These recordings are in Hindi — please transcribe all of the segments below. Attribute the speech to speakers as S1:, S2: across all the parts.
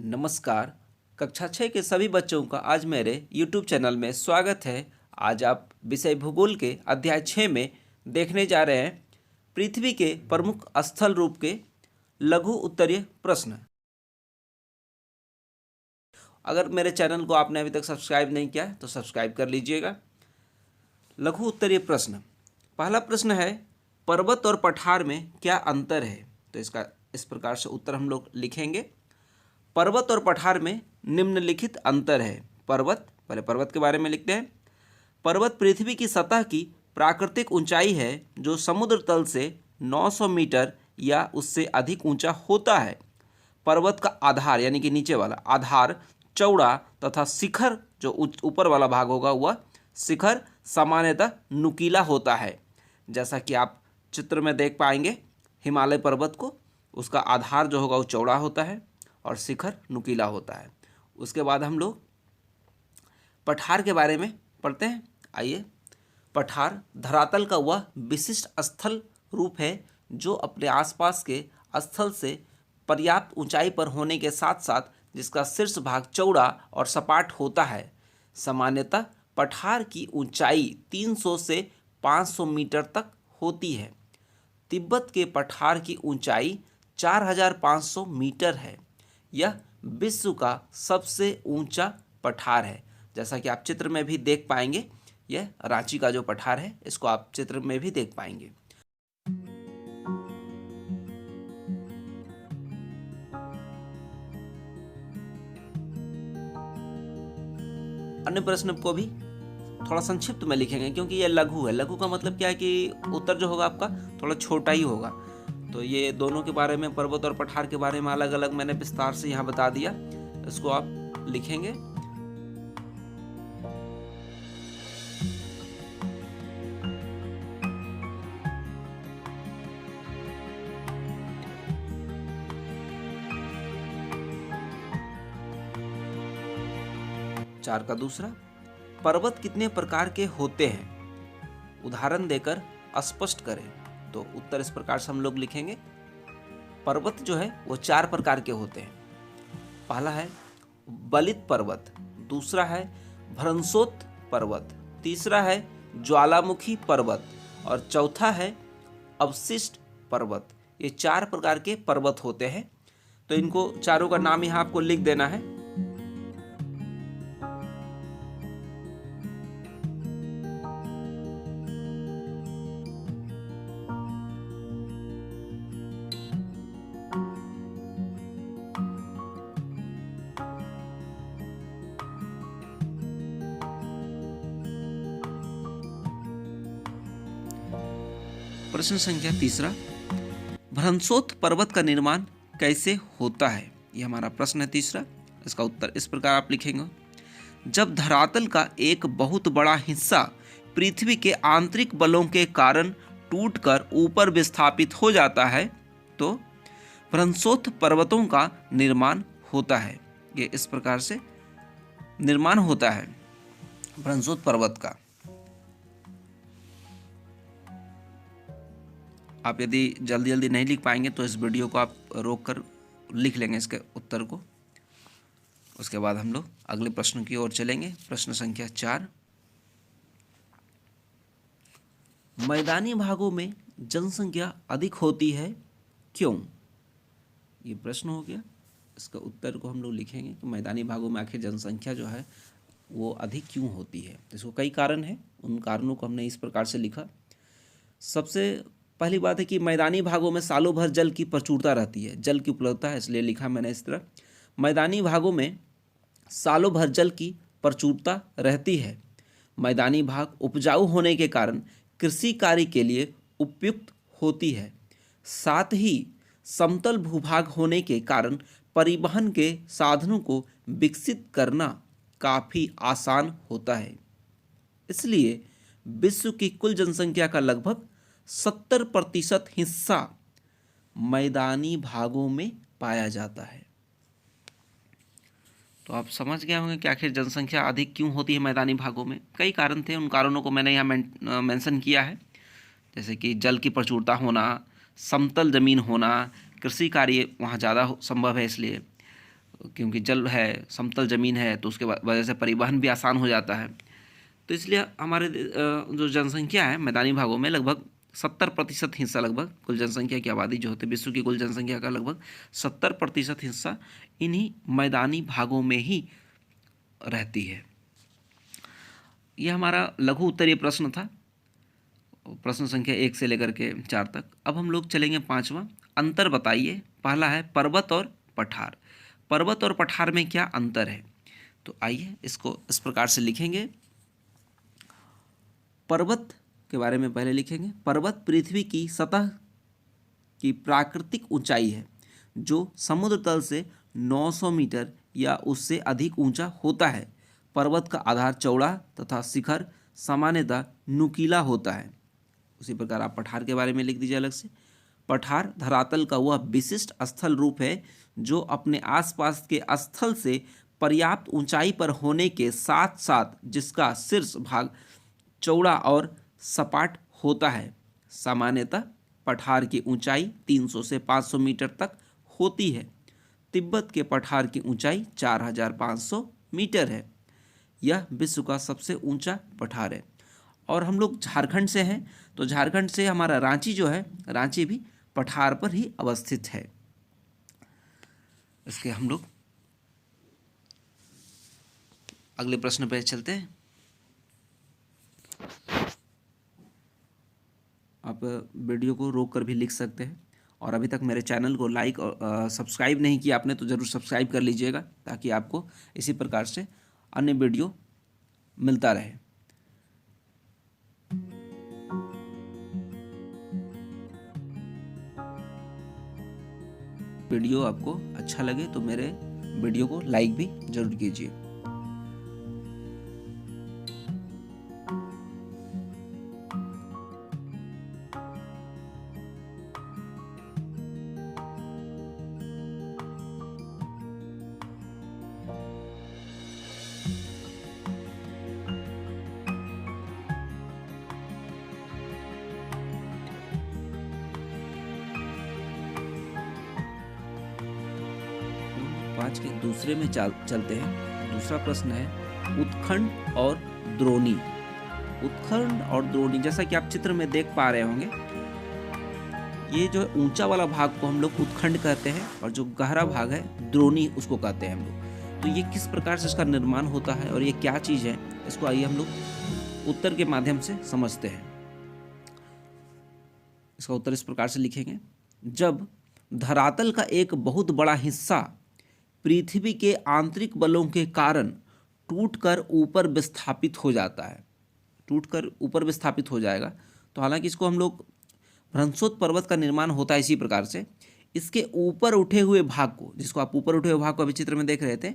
S1: नमस्कार। कक्षा 6 के सभी बच्चों का आज मेरे YouTube चैनल में स्वागत है। आज आप विषय भूगोल के अध्याय 6 में देखने जा रहे हैं पृथ्वी के प्रमुख स्थल रूप के लघु उत्तरीय प्रश्न। अगर मेरे चैनल को आपने अभी तक सब्सक्राइब नहीं किया है तो सब्सक्राइब कर लीजिएगा। लघु उत्तरीय प्रश्न, पहला प्रश्न है, पर्वत और पठार में क्या अंतर है? तो इसका इस प्रकार से उत्तर हम लोग लिखेंगे। पर्वत और पठार में निम्नलिखित अंतर है। पहले पर्वत के बारे में लिखते हैं। पर्वत पृथ्वी की सतह की प्राकृतिक ऊंचाई है जो समुद्र तल से 900 मीटर या उससे अधिक ऊंचा होता है। पर्वत का आधार यानी कि नीचे वाला आधार चौड़ा तथा शिखर जो ऊपर वाला भाग होगा वह शिखर सामान्यतः नुकीला होता है। जैसा कि आप चित्र में देख पाएंगे, हिमालय पर्वत को उसका आधार जो होगा वो चौड़ा होता है और शिखर नुकीला होता है। उसके बाद हम लोग पठार के बारे में पढ़ते हैं। आइए, पठार धरातल का वह विशिष्ट स्थल रूप है जो अपने आसपास के स्थल से पर्याप्त ऊंचाई पर होने के साथ साथ जिसका शीर्ष भाग चौड़ा और सपाट होता है। सामान्यतः पठार की ऊंचाई 300 से 500 मीटर तक होती है। तिब्बत के पठार की ऊंचाई 4500 मीटर है। यह विश्व का सबसे ऊंचा पठार है। जैसा कि आप चित्र में भी देख पाएंगे, यह रांची का जो पठार है इसको आप चित्र में भी देख पाएंगे। अन्य प्रश्न को भी थोड़ा संक्षिप्त में लिखेंगे क्योंकि यह लघु है। लघु का मतलब क्या है कि उत्तर जो होगा आपका थोड़ा छोटा ही होगा। तो ये दोनों के बारे में, पर्वत और पठार के बारे में अलग अलग मैंने विस्तार से यहाँ बता दिया। इसको आप लिखेंगे। चार का दूसरा, पर्वत कितने प्रकार के होते हैं? उदाहरण देकर स्पष्ट करें। तो उत्तर इस प्रकार से हम लोग लिखेंगे। पर्वत जो है वो 4 प्रकार के होते हैं। पहला है बलित पर्वत, दूसरा है भ्रंशोत पर्वत, तीसरा है ज्वालामुखी पर्वत और चौथा है अवशिष्ट पर्वत। ये 4 प्रकार के पर्वत होते हैं। तो इनको चारों का नाम यहाँ आपको लिख देना है। प्रश्न संख्या तीसरा, भ्रंशोत पर्वत का निर्माण कैसे होता है? यह हमारा प्रश्न है तीसरा। इसका उत्तर इस प्रकार आप लिखेंगे। जब धरातल का एक बहुत बड़ा हिस्सा पृथ्वी के आंतरिक बलों के कारण टूटकर ऊपर विस्थापित हो जाता है तो भ्रंशोत पर्वतों का निर्माण होता है। ये इस प्रकार से निर्माण होता है भ्रंशोत पर्वत का। आप यदि जल्दी जल्दी नहीं लिख पाएंगे तो इस वीडियो को आप रोक कर लिख लेंगे इसके उत्तर को। उसके बाद हम लोग अगले प्रश्न की ओर चलेंगे। प्रश्न संख्या 4, मैदानी भागों में जनसंख्या अधिक होती है, क्यों? ये प्रश्न हो गया। इसका उत्तर को हम लोग लिखेंगे कि मैदानी भागों में आखिर जनसंख्या जो है वो अधिक क्यों होती है। इसको कई कारण हैं, उन कारणों को हमने इस प्रकार से लिखा। सबसे पहली बात है कि मैदानी भागों में सालों भर जल की प्रचुरता रहती है, जल की उपलब्धता है, इसलिए लिखा मैंने इस तरह। मैदानी भागों में सालों भर जल की प्रचुरता रहती है। मैदानी भाग उपजाऊ होने के कारण कृषि कार्य के लिए उपयुक्त होती है। साथ ही समतल भूभाग होने के कारण परिवहन के साधनों को विकसित करना काफ़ी आसान होता है। इसलिए विश्व की कुल जनसंख्या का लगभग 70% हिस्सा मैदानी भागों में पाया जाता है। तो आप समझ गए होंगे कि आखिर जनसंख्या अधिक क्यों होती है मैदानी भागों में। कई कारण थे, उन कारणों को मैंने यहाँ मेंशन किया है। जैसे कि जल की प्रचुरता होना, समतल जमीन होना, कृषि कार्य वहाँ ज़्यादा संभव है इसलिए, क्योंकि जल है, समतल ज़मीन है, तो उसके वजह से परिवहन भी आसान हो जाता है। तो इसलिए हमारे जो जनसंख्या है मैदानी भागों में लगभग 70% हिस्सा, लगभग कुल जनसंख्या की आबादी जो होती है विश्व की कुल जनसंख्या का लगभग 70% हिस्सा इन्हीं मैदानी भागों में ही रहती है। यह हमारा लघु उत्तरीय प्रश्न था, प्रश्न संख्या 1 से लेकर के 4 तक। अब हम लोग चलेंगे 5वां, अंतर बताइए। पहला है पर्वत और पठार। पर्वत और पठार में क्या अंतर है? तो आइए इसको इस प्रकार से लिखेंगे। पर्वत के बारे में पहले लिखेंगे। पर्वत पृथ्वी की सतह की प्राकृतिक ऊंचाई है जो समुद्र तल से 900 मीटर या उससे अधिक ऊंचा होता है। पर्वत का आधार चौड़ा तथा शिखर सामान्यतः नुकीला होता है। उसी प्रकार आप पठार के बारे में लिख दीजिए अलग से। पठार धरातल का वह विशिष्ट स्थल रूप है जो अपने आसपास के स्थल से पर्याप्त ऊंचाई पर होने के साथ साथ जिसका शीर्ष भाग चौड़ा और सपाट होता है। सामान्यतः पठार की ऊंचाई 300 से 500 मीटर तक होती है। तिब्बत के पठार की ऊंचाई 4500 मीटर है। यह विश्व का सबसे ऊंचा पठार है। और हम लोग झारखंड से हैं, तो झारखंड से हमारा रांची जो है, रांची भी पठार पर ही अवस्थित है। इसके हम लोग अगले प्रश्न पे चलते हैं। आप वीडियो को रोक कर भी लिख सकते हैं। और अभी तक मेरे चैनल को लाइक और सब्सक्राइब नहीं किया आपने तो ज़रूर सब्सक्राइब कर लीजिएगा, ताकि आपको इसी प्रकार से अन्य वीडियो मिलता रहे। वीडियो आपको अच्छा लगे तो मेरे वीडियो को लाइक भी जरूर कीजिए। पाँच के दूसरे में चलते हैं। दूसरा प्रश्न है उत्खंड और द्रोणी। उत्खंड और द्रोणी, जैसा कि आप चित्र में देख पा रहे होंगे, ये जो ऊंचा वाला भाग को हम लोग उत्खंड कहते हैं और जो गहरा भाग है द्रोणी उसको कहते हैं हम लोग। तो ये किस प्रकार से इसका निर्माण होता है और ये क्या चीज़ है, इसको आइए हम लोग उत्तर के माध्यम से समझते हैं। इसका उत्तर इस प्रकार से लिखेंगे। जब धरातल का एक बहुत बड़ा हिस्सा पृथ्वी के आंतरिक बलों के कारण टूटकर ऊपर विस्थापित हो जाता है, टूटकर ऊपर विस्थापित हो जाएगा, तो हालांकि इसको हम लोग भ्रंशोत पर्वत का निर्माण होता है इसी प्रकार से। इसके ऊपर उठे हुए भाग को, जिसको आप ऊपर उठे हुए भाग को अभी चित्र में देख रहे थे,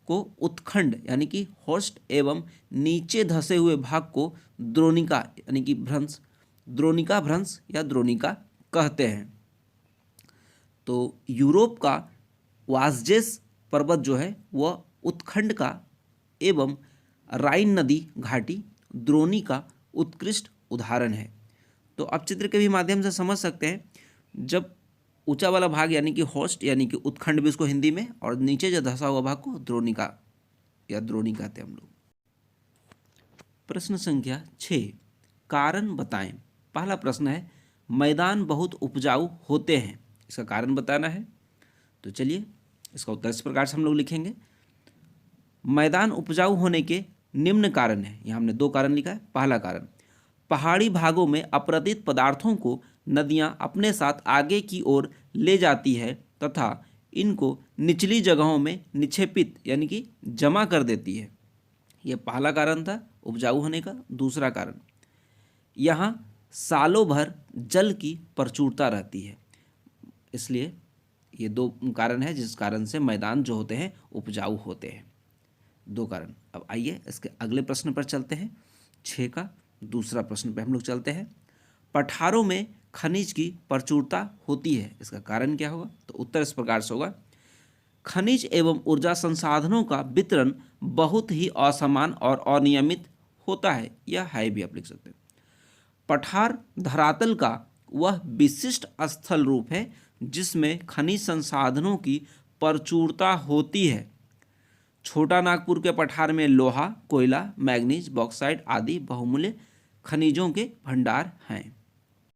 S1: को उत्खंड यानी कि होस्ट एवं नीचे धसे हुए भाग को द्रोणिका यानी कि भ्रंश, द्रोणिका भ्रंश या द्रोणिका कहते हैं। तो यूरोप का वासजेस पर्वत जो है वह उत्खंड का एवं राइन नदी घाटी द्रोणी का उत्कृष्ट उदाहरण है। तो आप चित्र के भी माध्यम से समझ सकते हैं, जब ऊंचा वाला भाग यानी कि होस्ट यानी कि उत्खंड भी उसको हिंदी में, और नीचे जो धसा हुआ भाग को द्रोणिका या द्रोणी कहते हैं हम लोग। प्रश्न संख्या 6, कारण बताएं। पहला प्रश्न है मैदान बहुत उपजाऊ होते हैं, इसका कारण बताना है। तो चलिए इसका उत्तर इस प्रकार से हम लोग लिखेंगे। मैदान उपजाऊ होने के निम्न कारण हैं। यहाँ हमने 2 कारण लिखा है। पहला कारण, पहाड़ी भागों में अपरदित पदार्थों को नदियाँ अपने साथ आगे की ओर ले जाती है तथा इनको निचली जगहों में निक्षेपित यानी कि जमा कर देती है। यह पहला कारण था उपजाऊ होने का। दूसरा कारण, यहाँ सालों भर जल की प्रचुरता रहती है, इसलिए ये 2 कारण है जिस कारण से मैदान जो होते हैं उपजाऊ होते हैं। 2 कारण। अब आइए इसके अगले प्रश्न पर चलते हैं। 6 का दूसरा प्रश्न पे हम लोग चलते हैं। पठारों में खनिज की प्रचुरता होती है, इसका कारण क्या होगा? तो उत्तर इस प्रकार से होगा। खनिज एवं ऊर्जा संसाधनों का वितरण बहुत ही असमान और अनियमित होता है, यह है भी आप लिख सकते हैं। पठार धरातल का वह विशिष्ट स्थल रूप है जिसमें खनिज संसाधनों की प्रचुरता होती है? छोटा नागपुर के पठार में लोहा, कोयला, मैग्नीज, बॉक्साइट आदि बहुमूल्य खनिजों के भंडार हैं।